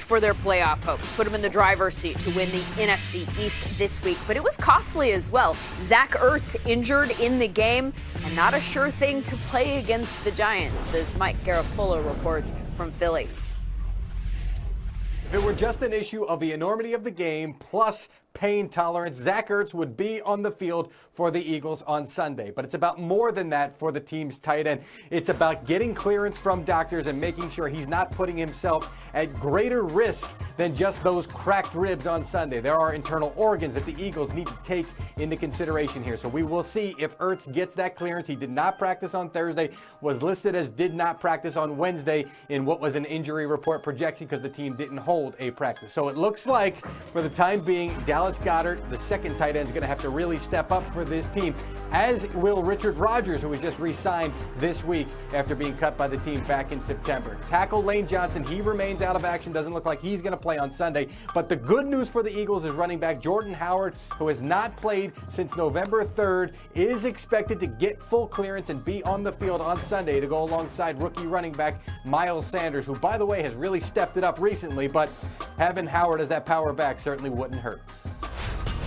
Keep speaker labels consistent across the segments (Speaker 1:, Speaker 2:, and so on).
Speaker 1: for their playoff hopes, put them in the driver's seat to win the NFC East this week. But it was costly as well. Zach Ertz injured in the game, and not a sure thing to play against the Giants, as Mike Garafolo reports from Philly.
Speaker 2: If it were just an issue of the enormity of the game plus pain tolerance, Zach Ertz would be on the field for the Eagles on Sunday. But it's about more than that for the team's tight end. It's about getting clearance from doctors and making sure he's not putting himself at greater risk than just those cracked ribs on Sunday. There are internal organs that the Eagles need to take into consideration here. So we will see if Ertz gets that clearance. He did not practice on Thursday, was listed as did not practice on Wednesday in what was an injury report projection because the team didn't hold a practice. So it looks like for the time being, Dallas Goedert, the second tight end, is going to have to really step up for this team, as will Richard Rodgers, who was just re-signed this week after being cut by the team back in September. Tackle Lane Johnson, he remains out of action. Doesn't look like he's going to play on Sunday. But the good news for the Eagles is running back Jordan Howard, who has not played since November 3rd, is expected to get full clearance and be on the field on Sunday to go alongside rookie running back Miles Sanders, who, by the way, has really stepped it up recently. But having Howard as that power back certainly wouldn't hurt.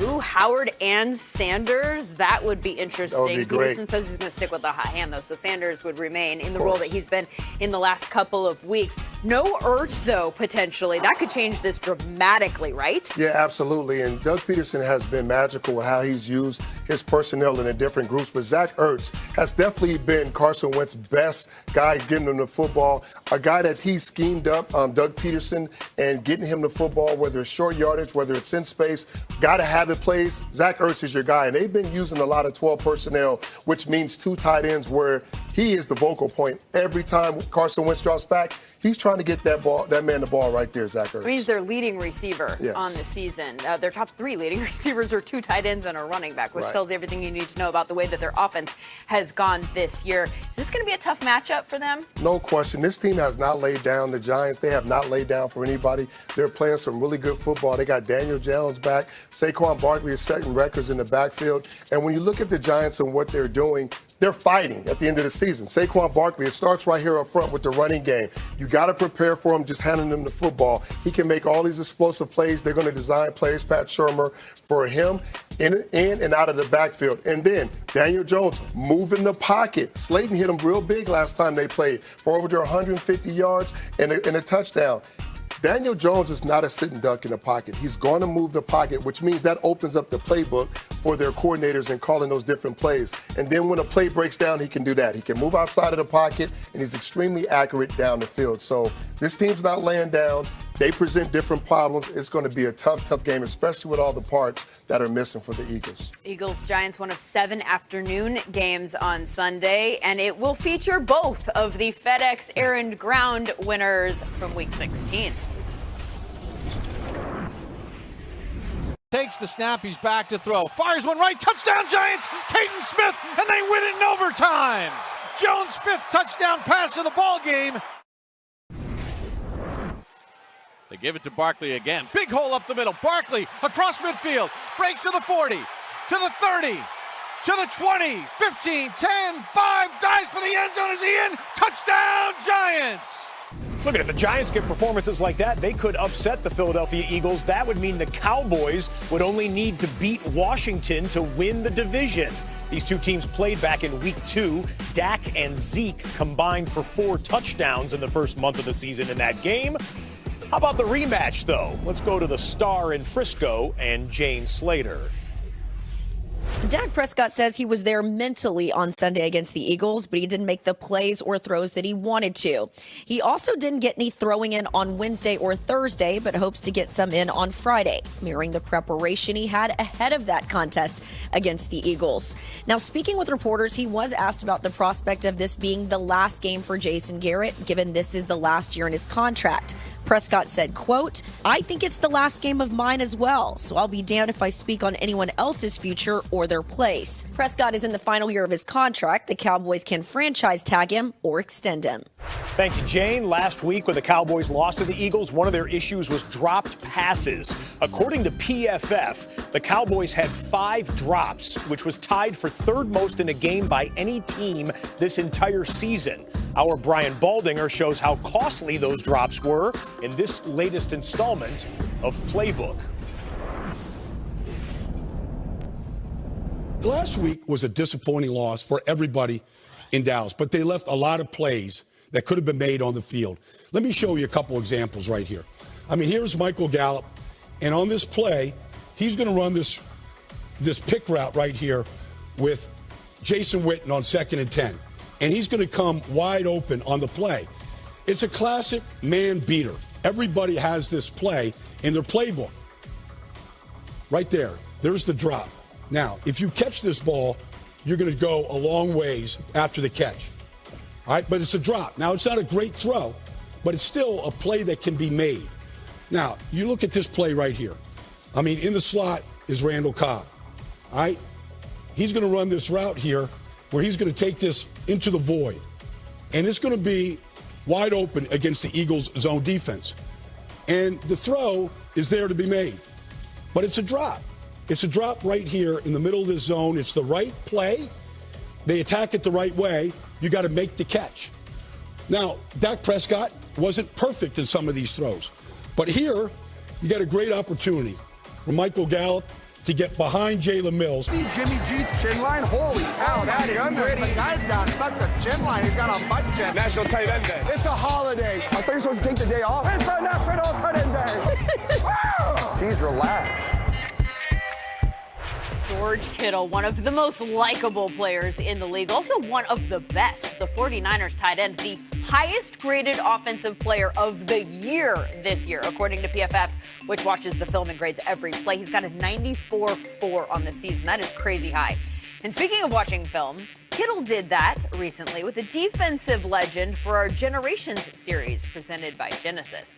Speaker 1: Ooh, Howard and Sanders. That would be interesting.
Speaker 3: That would be great.
Speaker 1: Peterson says he's going to stick with the hot hand, though, so Sanders would remain in the role that he's been in the last couple of weeks. No Ertz, though, potentially. That could change this dramatically, right?
Speaker 3: Yeah, absolutely. And Doug Peterson has been magical with how he's used his personnel in the different groups. But Zach Ertz has definitely been Carson Wentz's best guy getting him the football, a guy that he schemed up, Doug Peterson, and getting him the football, whether it's short yardage, whether it's in space, got to have it plays. Zach Ertz is your guy. And they've been using a lot of 12 personnel, which means two tight ends where he is the vocal point. Every time Carson Wentz drops back, he's trying to get that man the ball right there, Zach Ertz.
Speaker 1: He's their leading receiver on the season. Their top three leading receivers are two tight ends and a running back, which tells you everything you need to know about the way that their offense has gone this year. Is this going to be a tough matchup for them?
Speaker 3: No question. This team has not laid down. The Giants, they have not laid down for anybody. They're playing some really good football. They got Daniel Jones back. Saquon Barkley is setting records in the backfield. And when you look at the Giants and what they're doing, they're fighting at the end of the season. Saquon Barkley, it starts right here up front with the running game. You got to prepare for him just handing him the football. He can make all these explosive plays. They're going to design plays, Pat Shurmur, for him in and out of the backfield. And then Daniel Jones moving the pocket. Slater hit him real big last time they played for over 150 yards and a touchdown. Daniel Jones is not a sitting duck in the pocket. He's going to move the pocket, which means that opens up the playbook for their coordinators in calling those different plays. And then when a play breaks down, he can do that. He can move outside of the pocket, and he's extremely accurate down the field. So this team's not laying down. They present different problems. It's going to be a tough game, especially with all the parts that are missing for the Eagles.
Speaker 1: Eagles-Giants, one of 7 afternoon games on Sunday, and it will feature both of the FedEx Air and Ground winners from Week 16.
Speaker 4: Takes the snap, he's back to throw. Fires one right, touchdown Giants, Caden Smith, and they win it in overtime. Jones' 5th touchdown pass of the ball game. They give it to Barkley again. Big hole up the middle. Barkley across midfield, breaks to the 40, to the 30, to the 20, 15, 10, 5, dives for the end zone. Is he in? Touchdown Giants!
Speaker 5: Look at it, the Giants get performances like that, they could upset the Philadelphia Eagles. That would mean the Cowboys would only need to beat Washington to win the division. These two teams played back in Week 2. Dak and Zeke combined for 4 touchdowns in the first month of the season in that game. How about the rematch, though? Let's go to the star in Frisco and Jane Slater.
Speaker 6: Dak Prescott says he was there mentally on Sunday against the Eagles, but he didn't make the plays or throws that he wanted to. He also didn't get any throwing in on Wednesday or Thursday, but hopes to get some in on Friday, mirroring the preparation he had ahead of that contest against the Eagles. Now, speaking with reporters, he was asked about the prospect of this being the last game for Jason Garrett, given this is the last year in his contract. Prescott said, quote, "I think it's the last game of mine as well, so I'll be damned if I speak on anyone else's future or their place." Prescott is in the final year of his contract. The Cowboys can franchise tag him or extend him.
Speaker 5: Thank you, Jane. Last week when the Cowboys lost to the Eagles, one of their issues was dropped passes. According to PFF, the Cowboys had 5 drops, which was tied for 3rd most in a game by any team this entire season. Our Brian Baldinger shows how costly those drops were in this latest installment of Playbook.
Speaker 7: Last week was a disappointing loss for everybody in Dallas, but they left a lot of plays that could have been made on the field. Let me show you a couple examples right here. I mean, here's Michael Gallup, and on this play, he's going to run this pick route right here with Jason Witten on 2nd and 10, and he's going to come wide open on the play. It's a classic man beater. Everybody has this play in their playbook. Right there. There's the drop. Now, if you catch this ball, you're going to go a long ways after the catch. All right, but it's a drop. Now, it's not a great throw, but it's still a play that can be made. Now, you look at this play right here. I mean, in the slot is Randall Cobb. All right? He's going to run this route here where he's going to take this into the void. And it's going to be wide open against the Eagles' zone defense. And the throw is there to be made. But it's a drop. It's a drop right here in the middle of this zone. It's the right play. They attack it the right way. You got to make the catch. Now, Dak Prescott wasn't perfect in some of these throws. But here, you got a great opportunity for Michael Gallup to get behind Jalen Mills.
Speaker 8: See Jimmy G's chin line? Holy cow, that is pretty. The guy's got such a chin line. He's got a butt chin.
Speaker 9: National Tight End Day.
Speaker 8: It's a holiday. I thought you were supposed to take the day off. It's a National Tight End Day. Jeez, relax.
Speaker 1: George Kittle, one of the most likable players in the league, also one of the best. The 49ers tight end, the highest graded offensive player of the year this year, according to PFF, which watches the film and grades every play. He's got a 94.4 on the season. That is crazy high. And speaking of watching film, Kittle did that recently with a defensive legend for our Generations series presented by Genesis.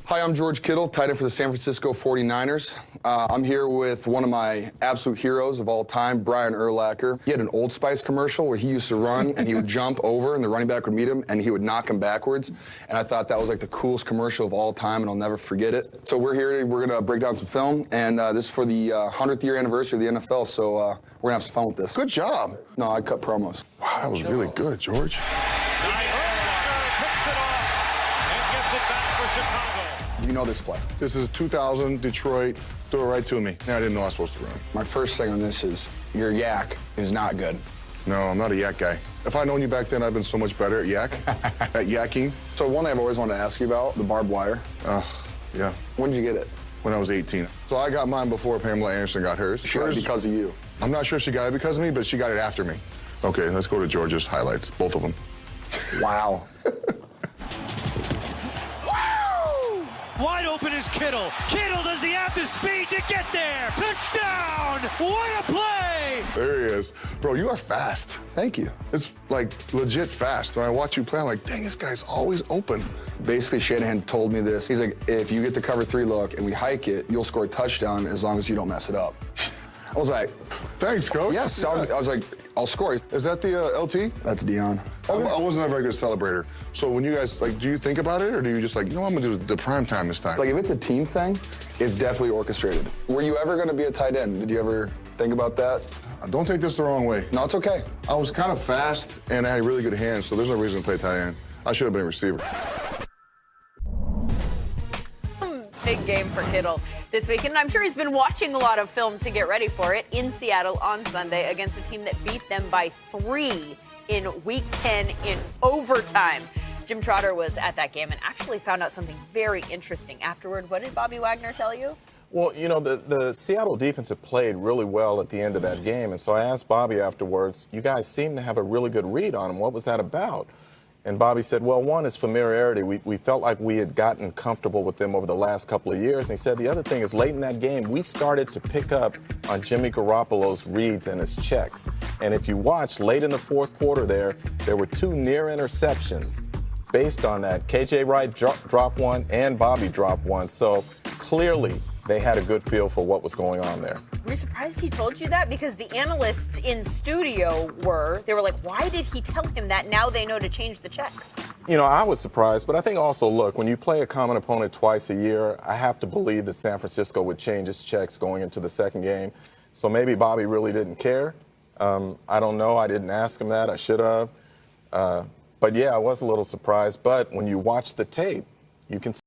Speaker 10: Hi, I'm George Kittle, tight end for the San Francisco 49ers. I'm here with one of my absolute heroes of all time, Brian Urlacher. He had an Old Spice commercial where he used to run and he would jump over and the running back would meet him and he would knock him backwards. And I thought that was like the coolest commercial of all time and I'll never forget it. So we're here, we're gonna break down some film and this is for the 100th year anniversary of the NFL, so we're gonna have some fun with this.
Speaker 3: Good job.
Speaker 10: No, I cut promos.
Speaker 3: Wow, that was really good, George.
Speaker 10: You know this play.
Speaker 3: This is 2000 Detroit. Threw it right to me. I didn't know I was supposed to run.
Speaker 10: My first thing on this is your yak is not good.
Speaker 3: No, I'm not a yak guy. If I'd known you back then, I'd been so much better at yak, at yakking.
Speaker 10: So one thing I've always wanted to ask you about, the barbed wire.
Speaker 3: Yeah.
Speaker 10: When did you get it?
Speaker 3: When I was 18. So I got mine before Pamela Anderson got hers.
Speaker 10: Sure, because of you.
Speaker 3: I'm not sure if she got it because of me, but she got it after me. Okay, let's go to George's highlights, both of them.
Speaker 10: Wow.
Speaker 9: Wide open is Kittle. Kittle, does he have the speed to get there? Touchdown! What a play!
Speaker 3: There he is. Bro, you are fast.
Speaker 10: Thank you.
Speaker 3: It's like legit fast. When I watch you play, I'm like, dang, this guy's always open.
Speaker 10: Basically, Shannon told me this. He's like, if you get the cover 3 look and we hike it, you'll score a touchdown as long as you don't mess it up. I was like,
Speaker 3: thanks, coach.
Speaker 10: Yes, I was like, I'll score.
Speaker 3: Is that the LT?
Speaker 10: That's Dion.
Speaker 3: I wasn't a very good celebrator. So when you guys, like, do you think about it or do you just like, you know, I'm gonna do the prime time this time?
Speaker 10: Like, if it's a team thing, it's definitely orchestrated. Were you ever gonna be a tight end? Did you ever think about that?
Speaker 3: Don't take this the wrong way.
Speaker 10: No, it's okay.
Speaker 3: I was kind of fast and I had really good hands, so there's no reason to play tight end. I should have been a receiver.
Speaker 1: Big game for Kittle this weekend. I'm sure he's been watching a lot of film to get ready for it in Seattle on Sunday against a team that beat them by 3 in Week 10 in overtime. Jim Trotter was at that game and actually found out something very interesting afterward. What did Bobby Wagner tell you?
Speaker 11: Well, you know, the Seattle defense had played really well at the end of that game, and so I asked Bobby afterwards, you guys seem to have a really good read on him. What was that about? And Bobby said, well, one is familiarity. We felt like we had gotten comfortable with them over the last couple of years. And he said the other thing is late in that game, we started to pick up on Jimmy Garoppolo's reads and his checks. And if you watch late in the fourth quarter there were 2 near interceptions based on that. KJ Wright dropped one and Bobby dropped one. So clearly they had a good feel for what was going on there.
Speaker 1: Were you surprised he told you that? Because the analysts in studio they were like, why did he tell him that? Now they know to change the checks.
Speaker 11: You know, I was surprised, but I think also, look, when you play a common opponent twice a year, I have to believe that San Francisco would change its checks going into the second game. So maybe Bobby really didn't care. I don't know. I didn't ask him that. I should have. But yeah, I was a little surprised. But when you watch the tape, you can